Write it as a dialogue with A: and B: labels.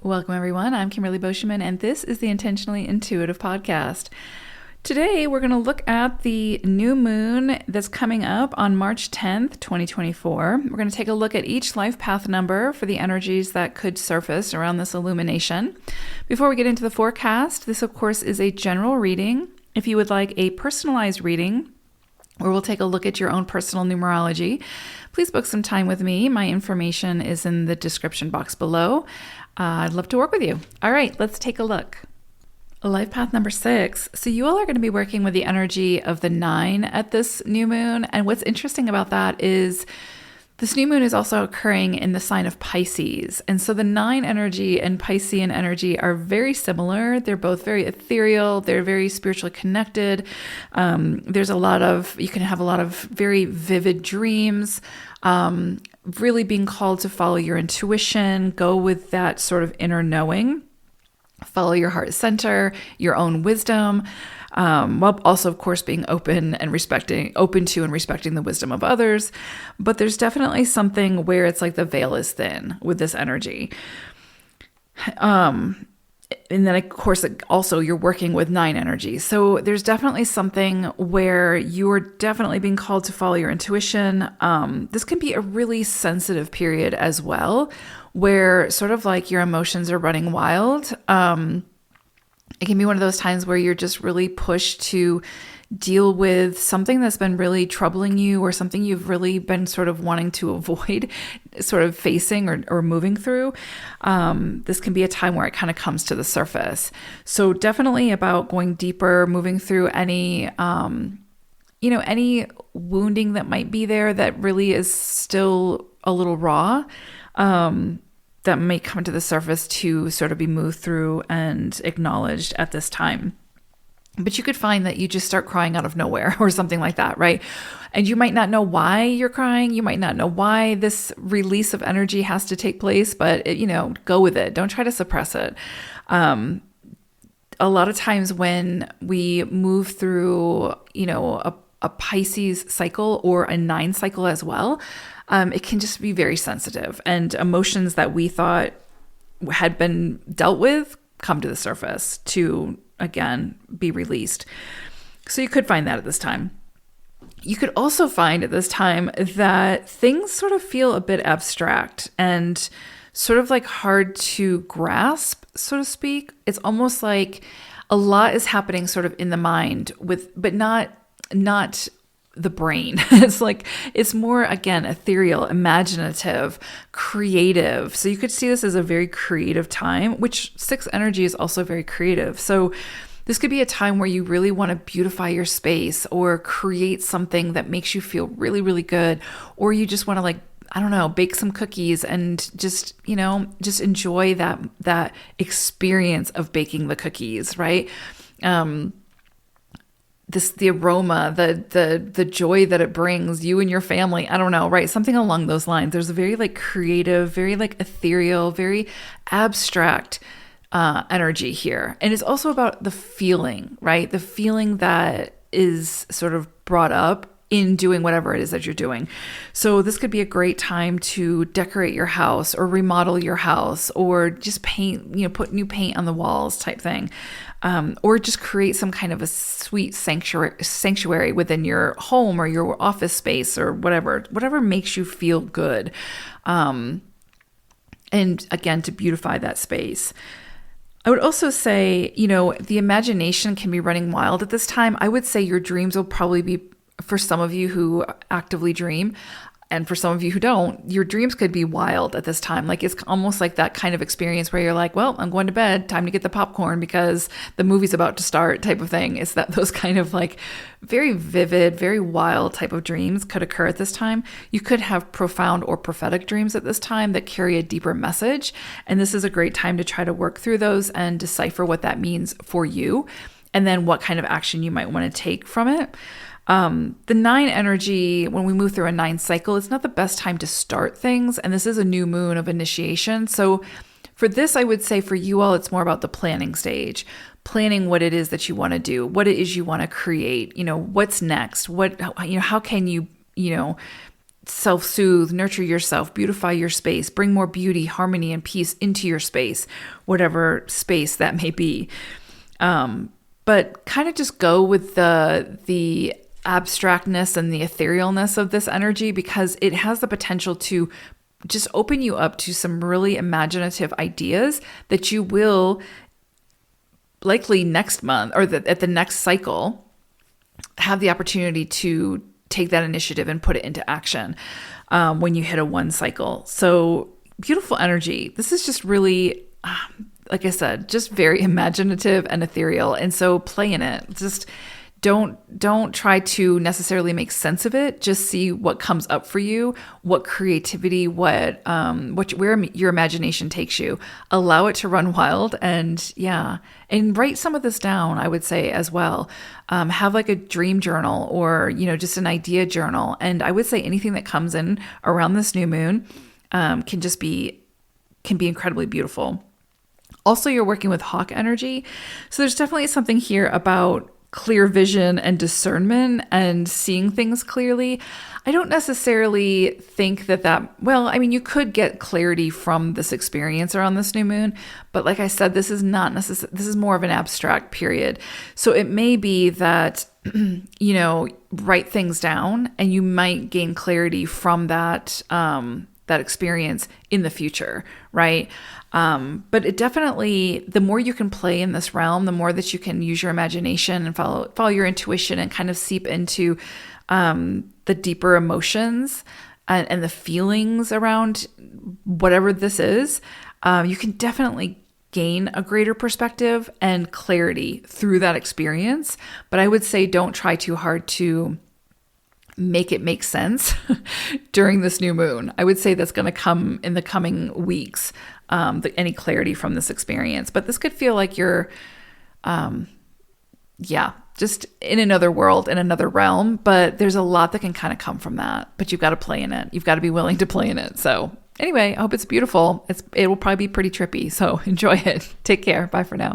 A: Welcome, everyone. I'm Kimberly Boschman, and this is the Intentionally Intuitive podcast. Today, we're going to look at the new moon that's coming up on March 10th, 2024. We're going to take a look at each life path number for the energies that could surface around this illumination. Before we get into the forecast, this, of course, is a general reading. If you would like a personalized reading, where we'll take a look at your own personal numerology, please book some time with me. My information is in the description box below. I'd love to work with you. All right, let's take a look. Life path number 6. So you all are going to be working with the energy of the 9 at this new moon. And what's interesting about that is this new moon is also occurring in the sign of Pisces. And so the 9 energy and Piscean energy are very similar. They're both very ethereal. They're very spiritually connected. You can have a lot of very vivid dreams, really being called to follow your intuition, go with that sort of inner knowing, follow your heart center, your own wisdom, while also, of course, being open to and respecting the wisdom of others. But there's definitely something where it's like the veil is thin with this energy. And then, of course, also you're working with 9 energy. So there's definitely something where you're definitely being called to follow your intuition. This can be a really sensitive period as well, where sort of like your emotions are running wild. It can be one of those times where you're just really pushed to deal with something that's been really troubling you, or something you've really been sort of wanting to avoid sort of facing or moving through. This can be a time where it kind of comes to the surface. So definitely about going deeper, moving through any wounding that might be there that really is still a little raw, that may come to the surface to sort of be moved through and acknowledged at this time. But you could find that you just start crying out of nowhere or something like that, right? And you might not know why you're crying. You might not know why this release of energy has to take place, but go with it. Don't try to suppress it. A lot of times when we move through, a Pisces cycle or a 9 cycle as well, it can just be very sensitive, and emotions that we thought had been dealt with come to the surface to, again, be released. So you could find that at this time. You could also find at this time that things sort of feel a bit abstract and sort of like hard to grasp, so to speak. It's almost like a lot is happening sort of in the mind but not the brain. It's more, again, ethereal, imaginative, creative. So you could see this as a very creative time, which 6 energy is also very creative. So this could be a time where you really want to beautify your space or create something that makes you feel really, really good. Or you just want to bake some cookies and just enjoy that experience of baking the cookies, right? The aroma, the joy that it brings you and your family. I don't know, right? Something along those lines. There's a very creative, very ethereal, very abstract energy here. And it's also about the feeling, right? The feeling that is sort of brought up in doing whatever it is that you're doing. So this could be a great time to decorate your house or remodel your house or just paint, put new paint on the walls type thing. Or just create some kind of a sweet sanctuary within your home or your office space or whatever makes you feel good. And again, to beautify that space. I would also say, the imagination can be running wild at this time. I would say your dreams will probably be, for some of you who actively dream, and for some of you who don't, your dreams could be wild at this time. It's almost like that kind of experience where you're like, well, I'm going to bed, time to get the popcorn because the movie's about to start type of thing. It's that those kind of very vivid, very wild type of dreams could occur at this time. You could have profound or prophetic dreams at this time that carry a deeper message. And this is a great time to try to work through those and decipher what that means for you, and then what kind of action you might want to take from it. The 9 energy, when we move through a 9 cycle, it's not the best time to start things. And this is a new moon of initiation. So for this, I would say for you all, it's more about the planning stage, planning what it is that you want to do, what it is you want to create, what's next, how can you, self-soothe, nurture yourself, beautify your space, bring more beauty, harmony, and peace into your space, whatever space that may be. But kind of just go with the abstractness and the etherealness of this energy, because it has the potential to just open you up to some really imaginative ideas that you will likely next month or at the next cycle have the opportunity to take that initiative and put it into action when you hit a 1 cycle. So beautiful energy. This is just really, like I said, just very imaginative and ethereal. And so play in it. Just don't try to necessarily make sense of it. Just see what comes up for you, what creativity, where your imagination takes you. Allow it to run wild, and write some of this down, I would say, as well. Have like a dream journal, or just an idea journal. And I would say anything that comes in around this new moon can be incredibly beautiful. Also, you're working with hawk energy, so there's definitely something here about clear vision and discernment and seeing things clearly. I don't necessarily think you could get clarity from this experience around this new moon, but like I said, this is not necessarily, this is more of an abstract period. So it may be that, write things down and you might gain clarity from that experience in the future, right? But it definitely, the more you can play in this realm, the more that you can use your imagination and follow your intuition and kind of seep into the deeper emotions and the feelings around whatever this is, you can definitely gain a greater perspective and clarity through that experience. But I would say don't try too hard to make it make sense during this new moon. I would say that's going to come in the coming weeks, any clarity from this experience. But this could feel like you're, just in another world, in another realm. But there's a lot that can kind of come from that. But you've got to play in it. You've got to be willing to play in it. So anyway, I hope it's beautiful. It will probably be pretty trippy. So enjoy it. Take care. Bye for now.